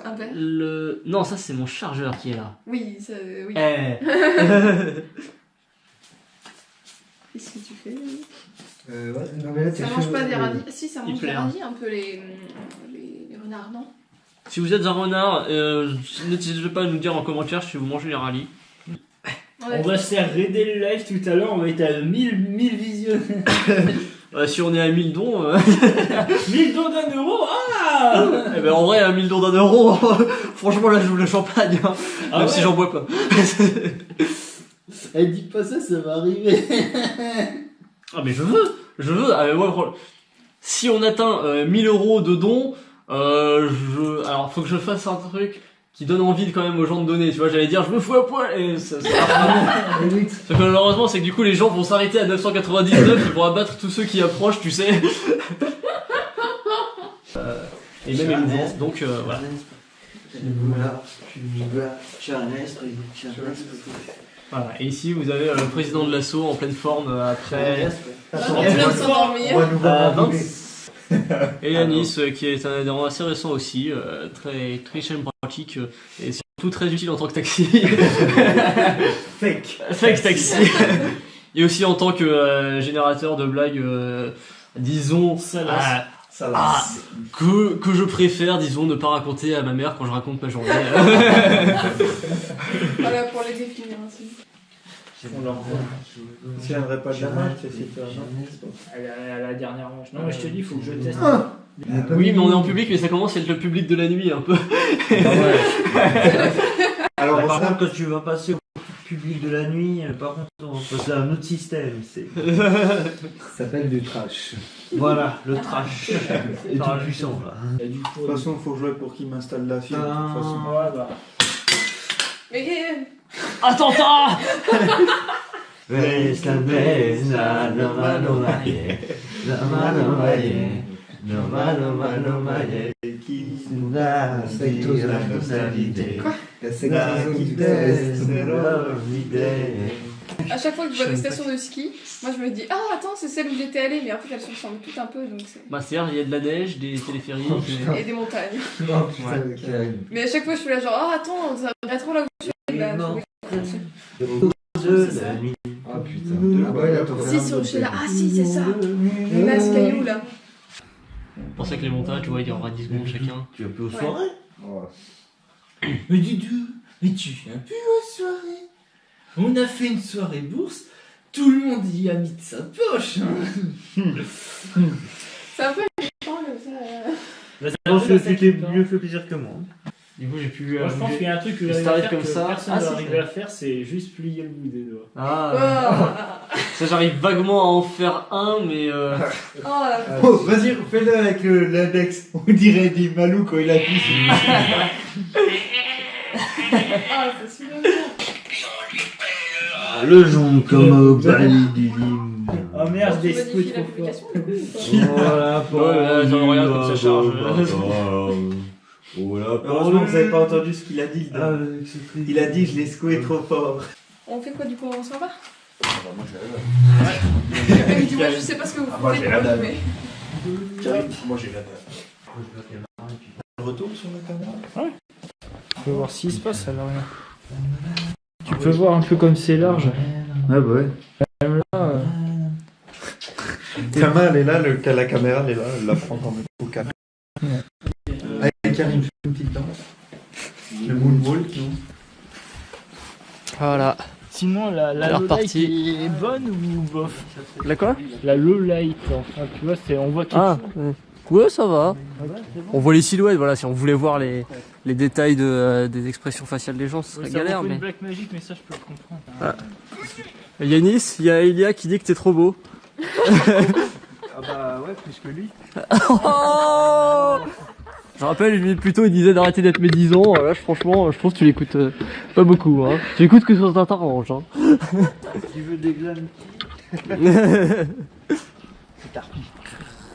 un verre. Non, ça, c'est mon chargeur qui est là. Oui, ça, oui. Eh. Qu'est-ce que tu fais? Ouais, non, mais là, Ça mange pas des radis. Si, ça mange des plaît, hein. radis, un peu les renards, non? Si vous êtes un renard, n'hésitez pas à nous dire en commentaire si vous mangez les rallyes. On va se faire raider le live tout à l'heure, on va être à 1000 visionnaires. Si on est à 1000 dons... 1000 dons d'1 euro, ah. Eh ben en vrai, à 1000 dons d'1 euro, franchement là je joue le champagne, hein. Ah Même ouais. si j'en bois pas. Elle dit pas ça, ça va arriver. Ah mais je veux. Ah, mais moi, si on atteint 1000 € de dons, alors faut que je fasse un truc qui donne envie quand même aux gens de donner, tu vois, j'allais dire je me fous à poil et ça Sauf que malheureusement c'est que du coup les gens vont s'arrêter à 999 et vont abattre tous ceux qui approchent, tu sais. Et même émouvant, donc voilà. Voilà, et ici vous avez le président de l'assaut en pleine forme après... Et Yanis qui est un adhérent assez récent aussi, très pratique et surtout très utile en tant que taxi. Fake taxi. Et aussi en tant que générateur de blagues, disons, que je préfère, disons, ne pas raconter à ma mère quand je raconte ma journée. Voilà, pour les définir ainsi. On leur voit. Parce qu'elle viendrait pas de la marche, c'est À la dernière manche. Non, mais je te dis, il faut que je teste. Oui, mais on est en public, mais ça commence à être le public de la nuit un peu. Alors, par contre, quand tu vas passer au public de la nuit, par contre, on va passer à un autre système. Ça s'appelle du trash. Voilà, le trash. Et tout puissant, là. De toute façon, il faut jouer pour qu'il m'installe la fibre. De toute façon. Ouais, bah. Mais attentat. Questa messa non vanno mai, non vanno mai, non vanno mai, chi dà la vita, à chaque fois que je vois des stations de ski, moi je me dis ah attends c'est celle où j'étais allée, mais en fait elles se ressemblent toutes un peu donc c'est. Bah c'est-à-dire il y a de la neige, des téléphériques Et des montagnes. Oh putain, mais à chaque fois je suis là genre ah attends ça va trop là où je suis. Bah, de la nuit. Ah putain. Si sur le là, ah si c'est ça. Là ce caillou là. Pour ça que les montages, tu vois, il y aura 10 secondes chacun. Tu vas plus aux soirées? Mais Didou, mais tu viens plus aux soirées. On a fait une soirée bourse, tout le monde y a mis de sa poche. Hein. C'est un peu chiant comme ça. Je pense que c'était mieux fait plaisir que moi. Du coup, j'ai pu. Moi, je pense qu'il y a un truc que si t'arrives comme que ça. personne ne va arriver à faire, c'est juste plier le bout des doigts. Ah. Ça, j'arrive vaguement à en faire un, mais. Oh, vas-y, fais-le avec l'index. On dirait des Malou quand il appuie. Ah, c'est super bien. Le jonc comme au palais du lim. Oh merde, des scouts trop fort. Voilà, j'en regarde comme ça charge. Heureusement que vous avez pas entendu ce qu'il a dit. Il a dit je l'ai secoué trop fort. On fait quoi du coup? On s'en va? Moi j'ai la dalle. Dis-moi, je sais pas ce que vous moi faites. j'ai la dalle. Mais... Moi j'ai la dalle. Retour sur la caméra. Ouais. On peut voir s'il se passe alors. Tu peux voir un peu comme c'est large. Ah bah ouais. Même là. Ta main elle est là, la caméra elle est là, elle la prend quand même au cap. Allez Karim, fais une petite danse. Le moonwalk, non? Voilà. Sinon, la low light est bonne ou bof? La quoi? La low light, enfin, tu vois, on voit quelque chose. Ouais, ça va. On voit les silhouettes, voilà, si on voulait voir les détails des expressions faciales des gens, ce serait galère. Mais... une blague magique, mais ça, je peux le comprendre. Ah. Yanis, il y a Elia qui dit que t'es trop beau. Ah bah ouais, plus que lui. Oh je rappelle, une minute plus tôt, il disait d'arrêter d'être médisant. Là, franchement, je pense que tu l'écoutes pas beaucoup. Hein. Tu écoutes que sur ta range. Hein. Tu veux des glanes? C'est tarpi.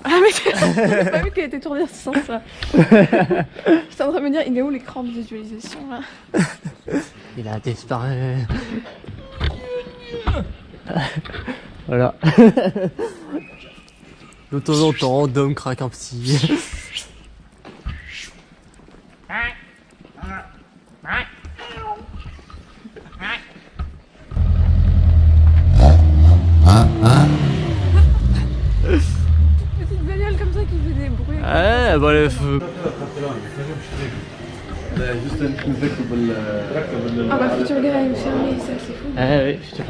Ah mais j'ai pas vu qu'elle était tournée dans ce sens là. J'étais en train de me dire, il est où l'écran de visualisation là? Il a disparu. Voilà. De temps en temps, Dom craque un petit. Petite bagnole comme ça qui fait des bruits. Ouais, bah les feux. Ah bah Future Gars est fermé, ça c'est fou. Ah ouais, putain.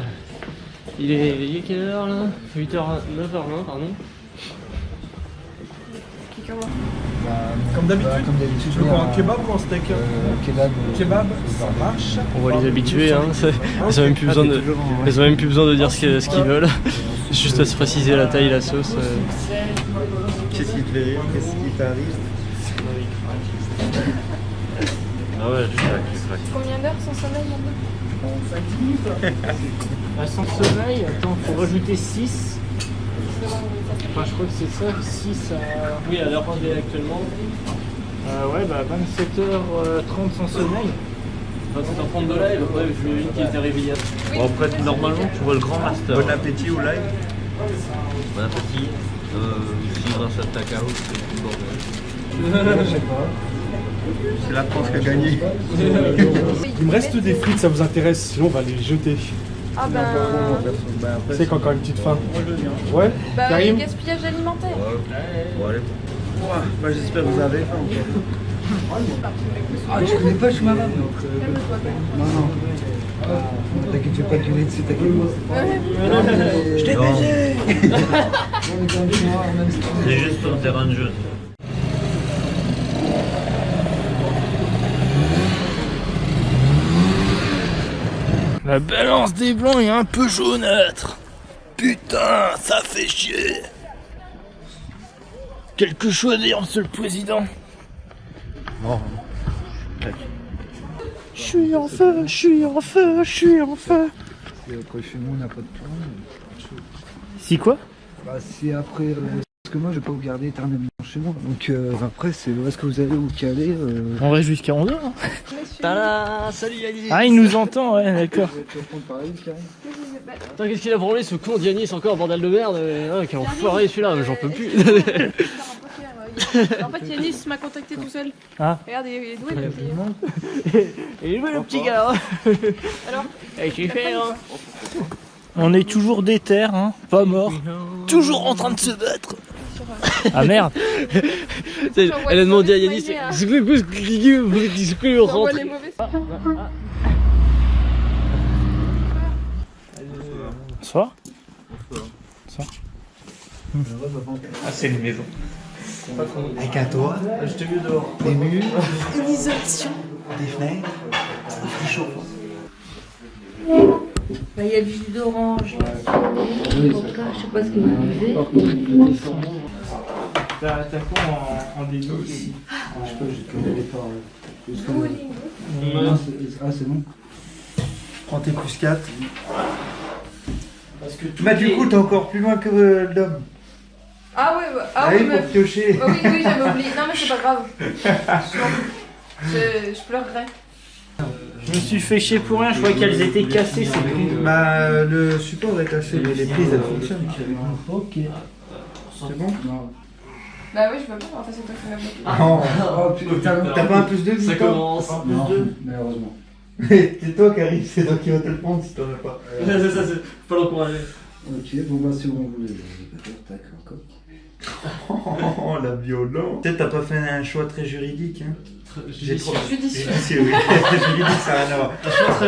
Il est quelle heure là? 8h, 9h20 pardon. Comme d'habitude. Tu veux quoi, un kebab ou un steak? Kebab, ça marche. On voit les habitués, hein. Ils ont même plus besoin de dire ce qu'ils veulent. Juste à se préciser la taille, la sauce. Qu'est-ce qui te fait rire? Qu'est-ce qui t'arrive? Ah ouais, juste là. Combien d'heures sans sommeil maintenant? Sans sommeil, attends, faut rajouter 6. Enfin, je crois que c'est ça, 6 à... Oui, à l'heure qu'on est actuellement. Ouais, bah 27h30 sans sommeil. 27h30 de live, après j'imagine qu'il était réveillé. Bon, après, normalement, tu vois le grand master. Bon appétit au live. Bon appétit. Si grâce à ta chaos, c'est tout bordel. Je sais pas. C'est la France qui a gagné. Il me reste des frites, ça vous intéresse? Sinon, on va les jeter. Ah ben... C'est qu'encore une petite faim. Ouais, bah, Karim? gaspillage alimentaire. Bon, allez. Bah, j'espère que vous avez faim. Ah, je connais pas Choumaman, donc... Non. T'inquiète, je vais pas gueuler dessus, t'inquiète. Je t'ai baisé. C'est juste pour terrain de jeu. La balance des blancs est un peu jaunâtre. Putain, ça fait chier. Quelque chose à dire, monsieur le président? Non. Je suis en feu, je suis en feu, je suis en feu. Si après chez nous on n'a pas de plan. Si quoi? Bah si après... Parce que moi je vais pas vous garder éternellement chez moi. Donc après c'est où est-ce que vous allez vous caler On reste jusqu'à 11h. Hein. Tada, salut Yanis. Ah, il nous entend, ouais, d'accord. Attends, qu'est-ce qu'il a branlé ce con d'Yanis encore, bordel de merde. Quel enfoiré celui-là, j'en peux plus. En fait, Yanis m'a contacté tout seul. Ah. Regarde, il est doué le petit. Il est doué le petit gars. Alors Et tu fais, hein. On est toujours déter, hein, pas mort. Toujours en train de se battre. Ah merde. Elle a demandé à Yanis. J'envoie les mauvais. Bonsoir. Ah, c'est une maison. Avec un toit, Je t'ai vu dehors. des murs, Une isolation. des fenêtres, du chauffant. Bah, il y a du jus d'orange. Je sais pas ce que vous buvez. T'as quoi en début aussi? Je sais pas, je connais les paroles. Ah, c'est bon. Prends tes plus 4. Parce que Bah, du coup, t'es encore plus loin que l'homme. Ah ouais, bah, ah Allez, oui, pour mais... piocher. Oui, oui, j'avais oublié. Non, mais c'est pas grave. Je pleurerai. je me suis fait chier pour rien, je croyais qu'elles étaient cassées ces prises. Bah, le support est cassé, mais les prises elles fonctionnent. Ok. C'est bon? Bah oui, je veux pas. Enfin, c'est toi qui m'as bloqué. Non. Oh, putain, t'as pas un plus 2 Ça commence. Non, malheureusement. C'est toi qui arrive, c'est toi qui va te le prendre si t'en as pas. C'est ça, c'est pas l'encourager. Ok, bon bah c'est bon, vous les tac, encore. Oh, la violence. Peut-être t'as pas fait un choix très juridique, hein. Judicieux. Judicieux, oui. Juridique, ça n'a rien à voir.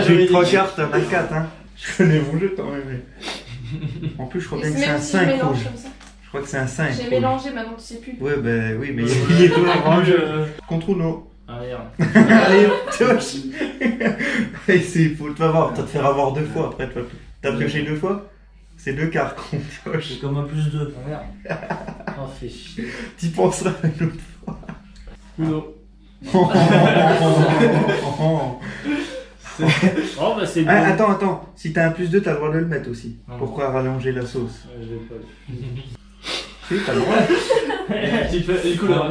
J'ai eu 3 cartes, t'en as 4, hein. Je connais mon jeu, t'en même. En plus, je crois bien que c'est un 5 rouge. Je crois que c'est un 5. J'ai mélangé, maintenant tu sais plus. Ouais, bah oui, mais il est tout orange. Contre Uno. Ah merde. Allez, pioche. Il faut te voir, t'as te faire avoir 2 fois après. T'as pioché 2 fois? C'est 2 cartes qu'on pioche. C'est comme un plus 2. Ah merde. Oh, fais chier. T'y penseras une autre fois. Uno. Oh, Oh bah c'est bon. ah, attends. Si t'as un plus 2, t'as le droit de le mettre aussi. Pourquoi rallonger la sauce? Je l'ai pas vu. Si, t'as le droit. Tu fais les couleurs.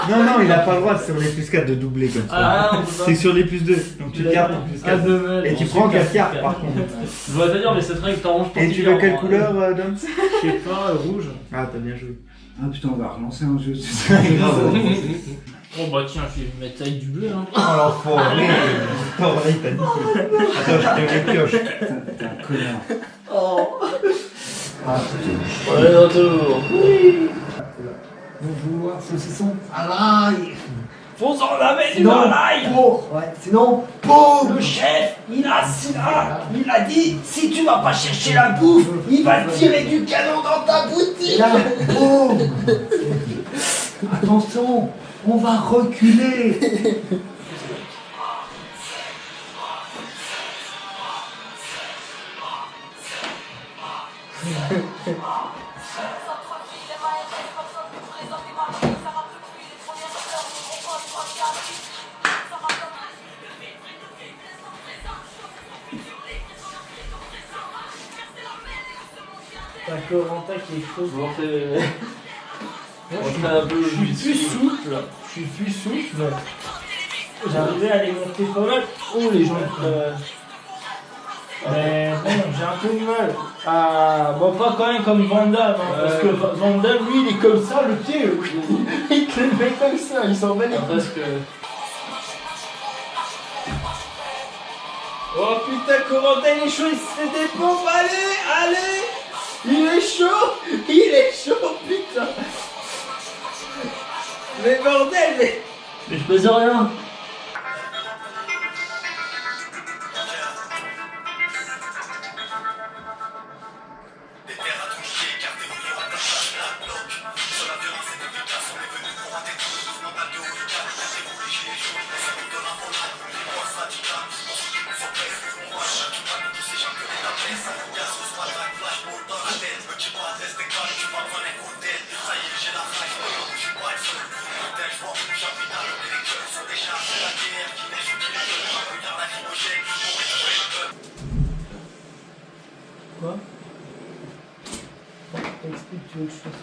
Non, il a pas le droit sur les plus 4 de doubler comme ça. Ah, on peut pas. C'est sur les plus 2. Donc tu gardes ton plus 4. Et tu prends 4 cartes par contre. Je voudrais te dire, mais cette règle t'arrange pas. Et tu veux quelle couleur, Dom? Je sais pas, rouge. Ah, t'as bien joué. Ah putain, on va relancer un jeu. Oh bah tiens, je vais mettre avec du bleu. Hein. Alors, faut aller. Attends, là, il t'a niqué. Attends, je te les pioche. T'es un connard. Oh. Ouais, retour. Oui. Bonjour, saucisson. À l'ail. Faut s'en laver du Sinon, l'ail. ouais, sinon, le chef, il a dit, si tu vas pas chercher la bouffe, il va te tirer du canon dans ta boutique. Là, attention, on va reculer. T'as Corentin qui est chaud. On fait un peu. Je suis plus souple. J'arrivais à les monter pas mal. Oh les gens. Mais bon, j'ai un peu de mal. Ah, bon, pas quand même comme Van Damme, hein, parce que Van Damme, lui, il est comme ça, le pied, il te le met comme ça, il s'en bat les couilles. Parce que. Oh putain, Corentin, il est chaud, il se fait des pompes, allez, il est chaud, putain. Mais bordel, mais je faisais rien. Quoi? Explique, tu veux que je fasse?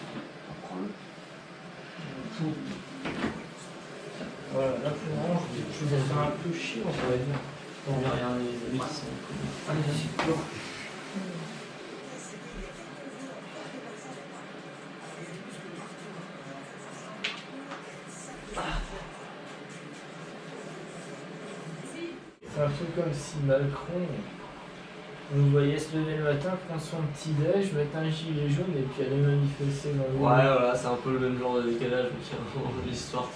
Voilà, là pour le moment, je vais faire un peu chier, on va dire. On verra rien les bêtises. Allez, vas-y. C'est un peu comme si Macron Vous voyez se lever le matin, prendre son petit déj, mettre un gilet jaune et puis aller manifester dans le monde. Ouais, voilà, c'est un peu le même genre de décalage de l'histoire.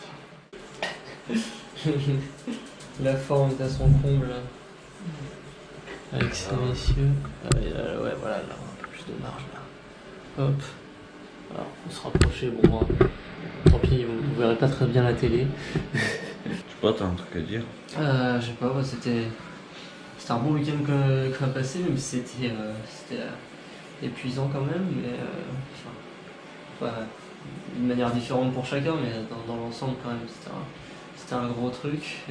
La forme est à son comble. Avec ces messieurs. Ouais, voilà, là, un peu plus de marge là. Hop. Alors, on se rapprocher, bon, moi, tant pis, vous verrez pas très bien la télé. Je sais pas, t'as un truc à dire? Je sais pas, bah, c'était un bon week-end qu'on a passé, même si c'était épuisant quand même, mais d'une manière différente pour chacun, mais dans l'ensemble quand même, c'était un gros truc.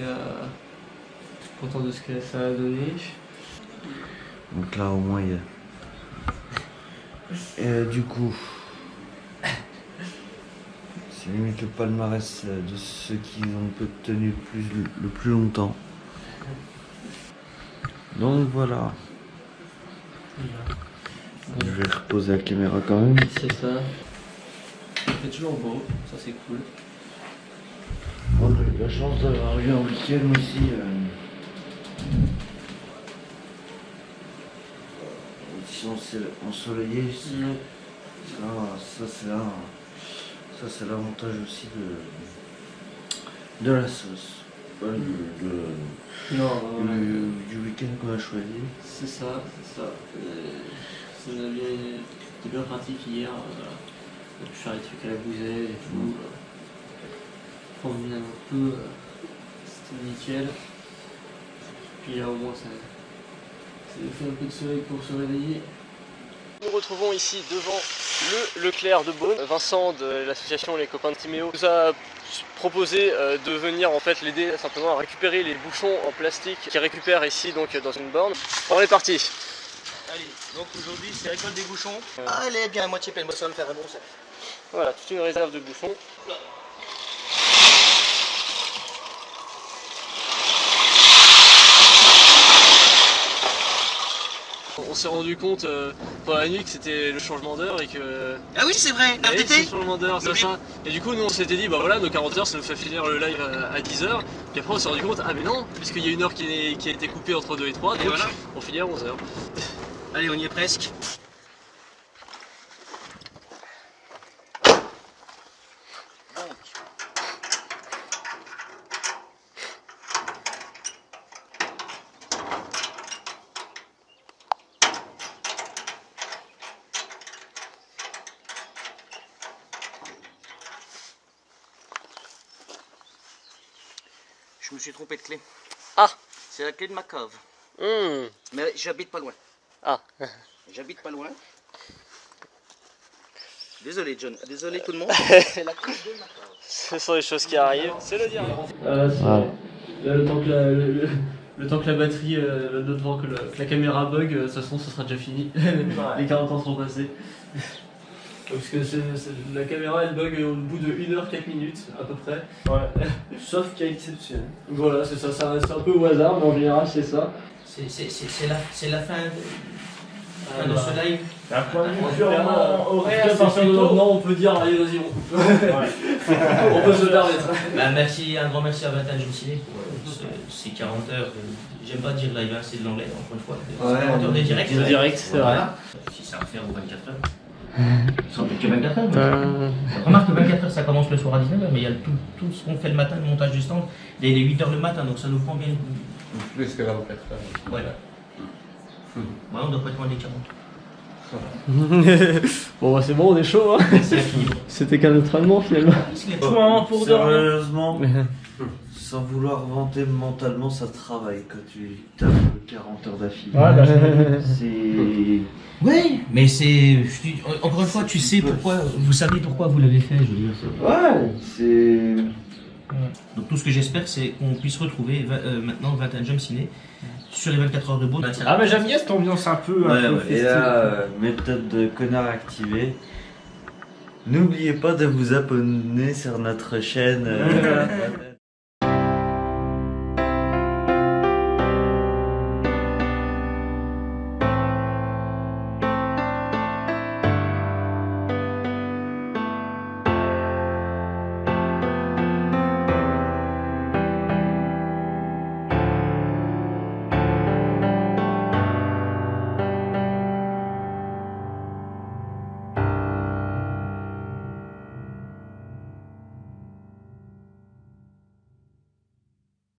Content de ce que ça a donné. Donc là au moins il y a... du coup, c'est limite le palmarès de ceux qui ont peut-être tenu le plus longtemps. Donc voilà. Je vais reposer la caméra quand même. C'est ça. Il fait toujours beau, ça c'est cool. Bon, j'ai eu la chance d'avoir eu un week-end aussi. C'est ensoleillé. Ça c'est l'avantage aussi de la sauce. Du week-end qu'on a choisi. C'est ça. C'était bien pratique hier. On a pu faire des trucs à la bouselle et tout. Promener un peu, c'était nickel. Puis là au moins ça fait un peu de soleil pour se réveiller. Nous nous retrouvons ici devant le Leclerc de Beaune. Vincent de l'association Les Copains de Timéo nous a proposé de venir en fait l'aider simplement à récupérer les bouchons en plastique qu'il récupère ici donc dans une borne. On est parti. Allez, donc aujourd'hui c'est récolte des bouchons. Allez, bien à moitié pleine, moi ça va me faire un bon sac. Voilà, toute une réserve de bouchons. On s'est rendu compte pendant la nuit que c'était le changement d'heure et que... Ah oui c'est vrai, l'heure d'été. C'est le changement d'heure, c'est ça. Et du coup nous on s'était dit bah voilà, nos 40 heures ça nous fait finir le live à 10h. Puis après on s'est rendu compte, ah mais non, puisqu'il y a une heure qui a été coupée entre 2 et 3, donc voilà. On finit à 11h. Allez, on y est presque. Je me suis trompé de clé. Ah! C'est la clé de ma cave. Mmh. Mais j'habite pas loin. Ah! J'habite pas loin. Désolé John, désolé tout le monde. C'est la clé de ma cave. Ce sont des choses qui arrivent, c'est le dire. Voilà. Là, le temps que la batterie, le temps que la caméra bug, de toute façon ça sera déjà fini. Les 40 ans seront passés. Parce que la caméra elle bug au bout de 1h 4 minutes à peu près. Ouais. Sauf qu'il y a exception. Voilà, c'est ça, ça reste un peu au hasard, mais en général c'est ça. C'est la fin de ce live. D'un point de vue purement horaire, à partir de maintenant on peut dire allez vas-y on coupe. On peut se permettre. Bah, merci, un grand merci à Vintage Ciné pour ces 40 heures. J'aime pas dire live, c'est de l'anglais encore une fois. Ouais, 40 heures de direct. De direct, c'est vrai. Si ça va faire aux 24 heures. Ça va peut-être que 24 heures. Remarque que 24 heures ça commence le soir à 19h, mais il y a tout ce qu'on fait le matin, le montage du stand, dès les 8h le matin, donc ça nous prend bien. Plus que 24 heures. Ouais. Ouais, on doit pas être loin des 40. Bon bah c'est bon, on est chaud hein. C'était qu'un entraînement finalement. Sérieusement, sans vouloir vanter mentalement, ça travaille quand tu tapes 40 heures d'affilée. Ouais, bah, c'est... Oui, mais c'est... Encore une fois, tu sais pourquoi, vous savez pourquoi vous l'avez fait, je veux dire. Ouais, c'est... Donc tout ce que j'espère, c'est qu'on puisse retrouver maintenant 21 Jump Ciné sur les 24 heures de Beaune. Ah bah j'aime bien cette ambiance un peu... Et là, méthode de connard activée. N'oubliez pas de vous abonner sur notre chaîne